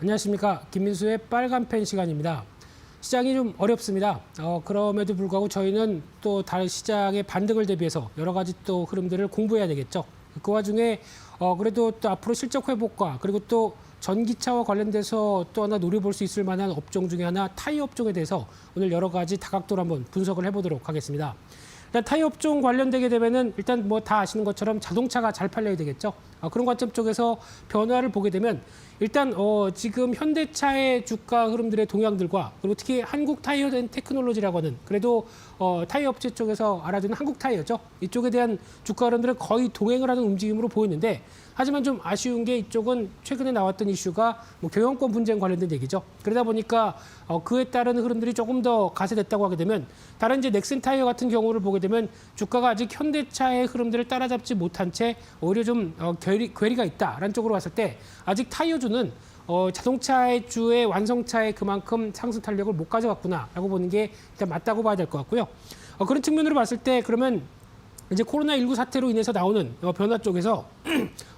안녕하십니까. 김민수의 빨간 펜 시간입니다. 시장이 좀 어렵습니다. 그럼에도 불구하고 저희는 또 다른 시장의 반등을 대비해서 여러 가지 또 흐름들을 공부해야 되겠죠. 그 와중에 그래도 또 앞으로 실적 회복과 그리고 또 전기차와 관련돼서 또 하나 노려볼 수 있을 만한 업종 중에 하나 타이어 업종에 대해서 오늘 여러 가지 다각도로 한번 분석을 해보도록 하겠습니다. 일단 타이어 업종 관련되게 되면은 일단 뭐 다 아시는 것처럼 자동차가 잘 팔려야 되겠죠. 그런 관점 쪽에서 변화를 보게 되면 일단 지금 현대차의 주가 흐름들의 동향들과 그리고 특히 한국 타이어 앤 테크놀로지라고 하는 그래도 타이어 업체 쪽에서 알아주는 한국 타이어죠. 이쪽에 대한 주가 흐름들은 거의 동행을 하는 움직임으로 보이는데 하지만 좀 아쉬운 게 이쪽은 최근에 나왔던 이슈가 뭐 경영권 분쟁 관련된 얘기죠. 그러다 보니까 그에 따른 흐름들이 조금 더 가세됐다고 하게 되면 다른 이제 넥센 타이어 같은 경우를 보게 되면 주가가 아직 현대차의 흐름들을 따라잡지 못한 채 오히려 좀 괴리가 있다라는 쪽으로 봤을 때 아직 타이어주는 자동차의 주의 완성차에 그만큼 상승 탄력을 못 가져갔구나라고 보는 게 일단 맞다고 봐야 될 것 같고요. 그런 측면으로 봤을 때 그러면 이제 코로나19 사태로 인해서 나오는 변화 쪽에서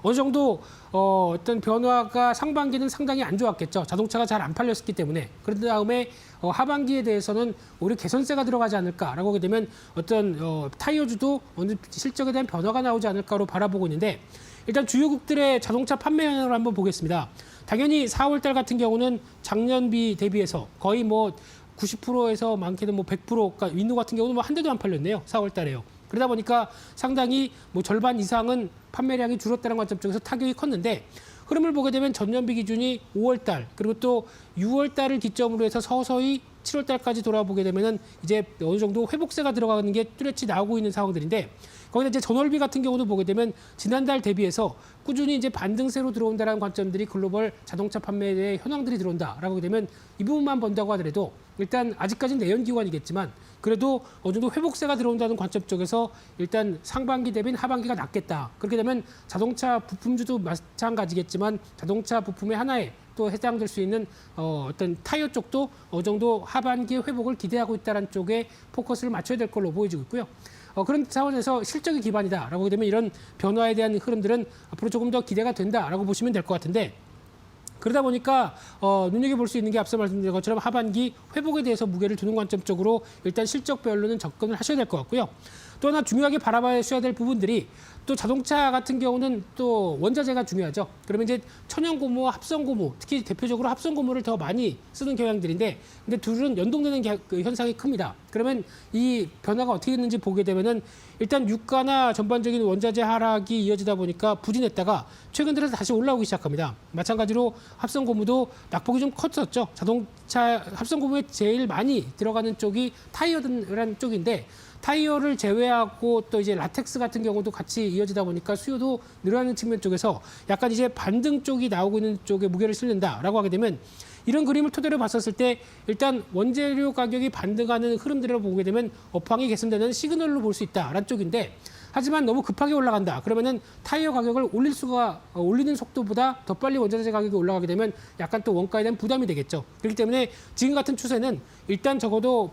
어느 정도 어떤 변화가 상반기는 상당히 안 좋았겠죠. 자동차가 잘 안 팔렸기 때문에. 그런 다음에 하반기에 대해서는 오히려 개선세가 들어가지 않을까라고 하게 되면 어떤 타이어주도 어느 실적에 대한 변화가 나오지 않을까로 바라보고 있는데 일단 주요국들의 자동차 판매 현황을 한번 보겠습니다. 당연히 4월달 같은 경우는 작년비 대비해서 거의 뭐 90%에서 많게는 뭐 100%, 그러니까 윈도 같은 경우는 뭐 한 대도 안 팔렸네요. 4월달에요. 그러다 보니까 상당히 뭐 절반 이상은 판매량이 줄었다는 관점 쪽에서 타격이 컸는데 흐름을 보게 되면 전년비 기준이 5월달 그리고 또 6월달을 기점으로 해서 서서히 7월달까지 돌아보게 되면은 이제 어느 정도 회복세가 들어가는 게 뚜렷이 나오고 있는 상황들인데 거기다 이제 전월비 같은 경우도 보게 되면 지난달 대비해서 꾸준히 이제 반등세로 들어온다는 관점들이 글로벌 자동차 판매의 현황들이 들어온다라고 하게 되면 이 부분만 본다고 하더라도 일단 아직까지는 내연 기관이겠지만 그래도 어느 정도 회복세가 들어온다는 관점 쪽에서 일단 상반기 대비는 하반기가 낫겠다. 그렇게 되면 자동차 부품주도 마찬가지겠지만 자동차 부품의 하나에 또 해당될 수 있는 어떤 타이어 쪽도 어느 정도 하반기 회복을 기대하고 있다는 쪽에 포커스를 맞춰야 될 걸로 보여지고 있고요. 그런 차원에서 실적이 기반이다라고 하게 되면 이런 변화에 대한 흐름들은 앞으로 조금 더 기대가 된다라고 보시면 될 것 같은데 그러다 보니까 눈여겨볼 수 있는 게 앞서 말씀드린 것처럼 하반기 회복에 대해서 무게를 두는 관점 쪽으로 일단 실적별로는 접근을 하셔야 될 것 같고요. 또 하나 중요하게 바라봐야 될 부분들이 또 자동차 같은 경우는 또 원자재가 중요하죠. 그러면 이제 천연고무와 합성고무, 특히 대표적으로 합성고무를 더 많이 쓰는 경향들인데 근데 둘은 연동되는 그 현상이 큽니다. 그러면 이 변화가 어떻게 됐는지 보게 되면은 일단 유가나 전반적인 원자재 하락이 이어지다 보니까 부진했다가 최근 들어서 다시 올라오기 시작합니다. 마찬가지로 합성고무도 낙폭이 좀 컸었죠. 자동차 합성고무에 제일 많이 들어가는 쪽이 타이어라는 쪽인데 타이어를 제외하고 또 이제 라텍스 같은 경우도 같이 이어지다 보니까 수요도 늘어나는 측면 쪽에서 약간 이제 반등 쪽이 나오고 있는 쪽에 무게를 실는다라고 하게 되면 이런 그림을 토대로 봤었을 때 일단 원재료 가격이 반등하는 흐름들을 보게 되면 업황이 개선되는 시그널로 볼 수 있다라는 쪽인데 하지만 너무 급하게 올라간다. 그러면은 타이어 가격을 올리는 속도보다 더 빨리 원자재 가격이 올라가게 되면 약간 또 원가에 대한 부담이 되겠죠. 그렇기 때문에 지금 같은 추세는 일단 적어도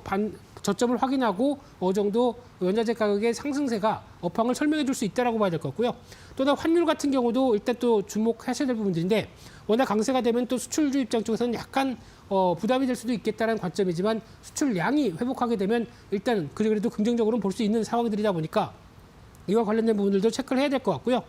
저점을 확인하고 어느 정도 원자재 가격의 상승세가 업황을 설명해 줄 수 있다라고 봐야 될 것 같고요. 또 환율 같은 경우도 일단 또 주목하셔야 될 부분들인데 워낙 강세가 되면 또 수출주 입장 쪽에서는 약간 부담이 될 수도 있겠다는 관점이지만 수출량이 회복하게 되면 일단 그래도 긍정적으로는 볼 수 있는 상황들이다 보니까 이와 관련된 부분들도 체크를 해야 될 것 같고요.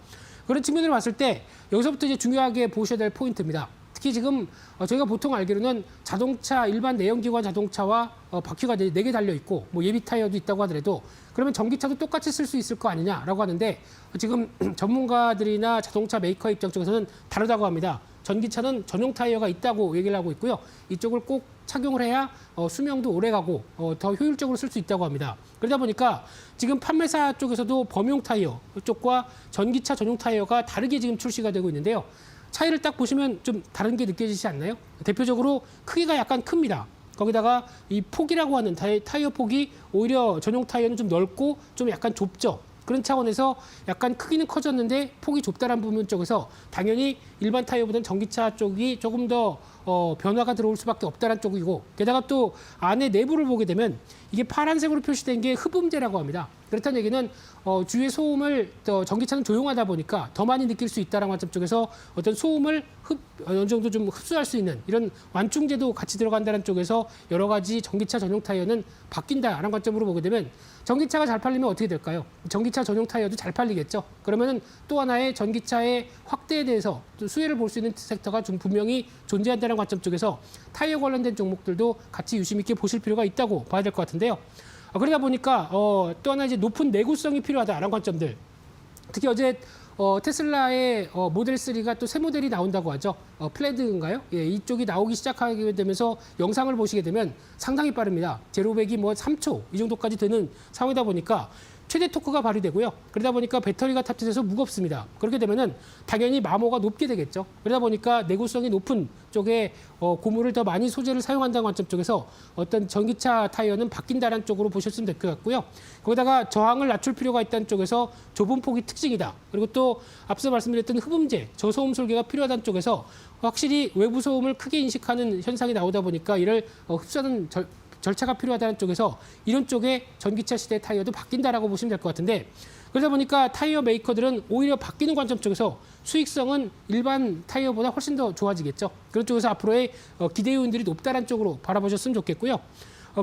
그런 측면으로 봤을 때 여기서부터 이제 중요하게 보셔야 될 포인트입니다. 특히 지금 저희가 보통 알기로는 자동차 일반 내연기관 자동차와 바퀴가 4개 달려 있고 뭐 예비 타이어도 있다고 하더라도 그러면 전기차도 똑같이 쓸 수 있을 거 아니냐라고 하는데 지금 전문가들이나 자동차 메이커 입장 쪽에서는 다르다고 합니다. 전기차는 전용 타이어가 있다고 얘기를 하고 있고요. 이쪽을 꼭 착용을 해야 수명도 오래가고 더 효율적으로 쓸 수 있다고 합니다. 그러다 보니까 지금 판매사 쪽에서도 범용 타이어 쪽과 전기차 전용 타이어가 다르게 지금 출시가 되고 있는데요. 차이를 딱 보시면 좀 다른 게 느껴지지 않나요? 대표적으로 크기가 약간 큽니다. 거기다가 이 폭이라고 하는 타이어 폭이 오히려 전용 타이어는 좀 넓고 좀 약간 좁죠. 그런 차원에서 약간 크기는 커졌는데 폭이 좁다는 부분 쪽에서 당연히 일반 타이어보다는 전기차 쪽이 조금 더 변화가 들어올 수밖에 없다는 쪽이고 게다가 또 안에 내부를 보게 되면 이게 파란색으로 표시된 게 흡음재라고 합니다. 그렇다는 얘기는 주위의 소음을 전기차는 조용하다 보니까 더 많이 느낄 수 있다는 관점 쪽에서 어떤 소음을 어느 정도 좀 흡수할 수 있는 이런 완충제도 같이 들어간다는 쪽에서 여러 가지 전기차 전용 타이어는 바뀐다라는 관점으로 보게 되면 전기차가 잘 팔리면 어떻게 될까요? 전기차 전용 타이어도 잘 팔리겠죠. 그러면은 또 하나의 전기차의 확대에 대해서 또 수혜를 볼 수 있는 섹터가 좀 분명히 존재한다는 관점 쪽에서 타이어 관련된 종목들도 같이 유심 있게 보실 필요가 있다고 봐야 될 것 같은데요. 그러다 보니까 또 하나 이제 높은 내구성이 필요하다라는 관점들. 특히 어제 테슬라의 모델 3가 또 새 모델이 나온다고 하죠. 플레드인가요? 예, 이쪽이 나오기 시작하게 되면서 영상을 보시게 되면 상당히 빠릅니다. 제로백이 뭐 3초 이 정도까지 되는 상황이다 보니까 최대 토크가 발휘되고요. 그러다 보니까 배터리가 탑재돼서 무겁습니다. 그렇게 되면은 당연히 마모가 높게 되겠죠. 그러다 보니까 내구성이 높은 쪽에 고무를 더 많이 소재를 사용한다는 관점 쪽에서 어떤 전기차 타이어는 바뀐다는 쪽으로 보셨으면 될 것 같고요. 거기다가 저항을 낮출 필요가 있다는 쪽에서 좁은 폭이 특징이다. 그리고 또 앞서 말씀드렸던 흡음재, 저소음 설계가 필요하다는 쪽에서 확실히 외부 소음을 크게 인식하는 현상이 나오다 보니까 이를 흡수하는 절차가 필요하다는 쪽에서 이런 쪽에 전기차 시대 타이어도 바뀐다라고 보시면 될 것 같은데 그러다 보니까 타이어 메이커들은 오히려 바뀌는 관점 쪽에서 수익성은 일반 타이어보다 훨씬 더 좋아지겠죠. 그런 쪽에서 앞으로의 기대 요인들이 높다는 쪽으로 바라보셨으면 좋겠고요.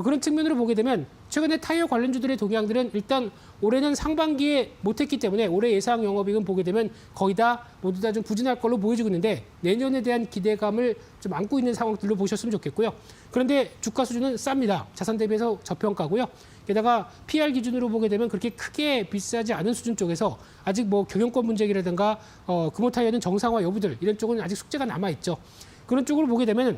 그런 측면으로 보게 되면 최근에 타이어 관련주들의 동향들은 일단 올해는 상반기에 못했기 때문에 올해 예상 영업이익은 보게 되면 거의 다 모두 다 좀 부진할 걸로 보여지고 있는데 내년에 대한 기대감을 좀 안고 있는 상황들로 보셨으면 좋겠고요. 그런데 주가 수준은 쌉니다. 자산 대비해서 저평가고요. 게다가 PR 기준으로 보게 되면 그렇게 크게 비싸지 않은 수준 쪽에서 아직 뭐 경영권 문제라든가 금호 타이어는 정상화 여부들 이런 쪽은 아직 숙제가 남아 있죠. 그런 쪽으로 보게 되면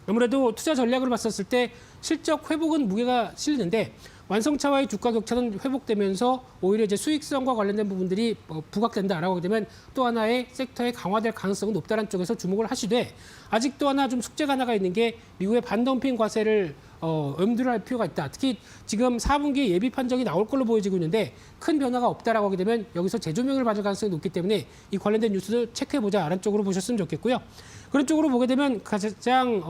아무래도 투자 전략으로 봤었을 때 실적 회복은 무게가 실리는데 완성차와의 주가 격차는 회복되면서 오히려 이제 수익성과 관련된 부분들이 부각된다라고 하게 되면 또 하나의 섹터에 강화될 가능성은 높다는 쪽에서 주목을 하시되 아직 또 하나 좀 숙제가 하나가 있는 게 미국의 반덤핑 과세를 염두를 할 필요가 있다. 특히 지금 4분기에 예비 판정이 나올 걸로 보여지고 있는데 큰 변화가 없다라고 하게 되면 여기서 재조명을 받을 가능성이 높기 때문에 이 관련된 뉴스도 체크해보자라는 쪽으로 보셨으면 좋겠고요. 그런 쪽으로 보게 되면 가장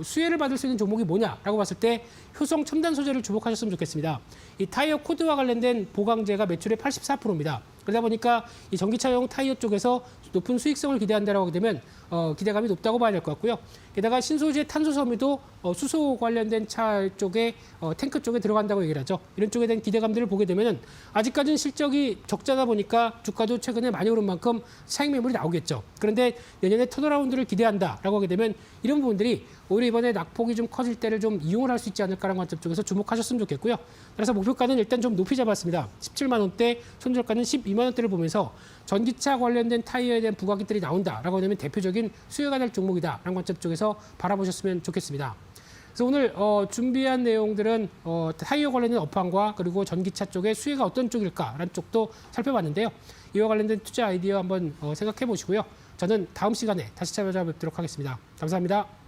수혜를 받을 수 있는 종목이 뭐냐라고 봤을 때 효성 첨단 소재를 주목하셨으면 좋겠습니다. 이 타이어 코드와 관련된 보강재가 매출의 84%입니다. 그러다 보니까 이 전기차용 타이어 쪽에서 높은 수익성을 기대한다라고 하게 되면 기대감이 높다고 봐야 될 것 같고요. 게다가 신소재 탄소 섬유도 수소 관련된 차 쪽에 탱크 쪽에 들어간다고 얘기를 하죠. 이런 쪽에 대한 기대감들을 보게 되면은 아직까지는 실적이 적자다 보니까 주가도 최근에 많이 오른 만큼 차익 매물이 나오겠죠. 그런데 내년에 턴어라운드를 기대한다라고 하게 되면 이런 부분들이 오히려 이번에 낙폭이 좀 커질 때를 좀 이용을 할 수 있지 않을까라는 관점 쪽에서 주목하셨으면 좋겠고요. 그래서 목표가는 일단 좀 높이 잡았습니다. 17만 원대, 손절가는 12만 원대를 보면서 전기차 관련된 타이어에 대한 부가기들이 나온다라고 하면 대표적인 수혜가 될 종목이다라는 관점 쪽에서 바라보셨으면 좋겠습니다. 그래서 오늘 준비한 내용들은 타이어 관련된 업황과 그리고 전기차 쪽의 수혜가 어떤 쪽일까라는 쪽도 살펴봤는데요. 이와 관련된 투자 아이디어 한번 생각해 보시고요. 저는 다음 시간에 다시 찾아뵙도록 하겠습니다. 감사합니다.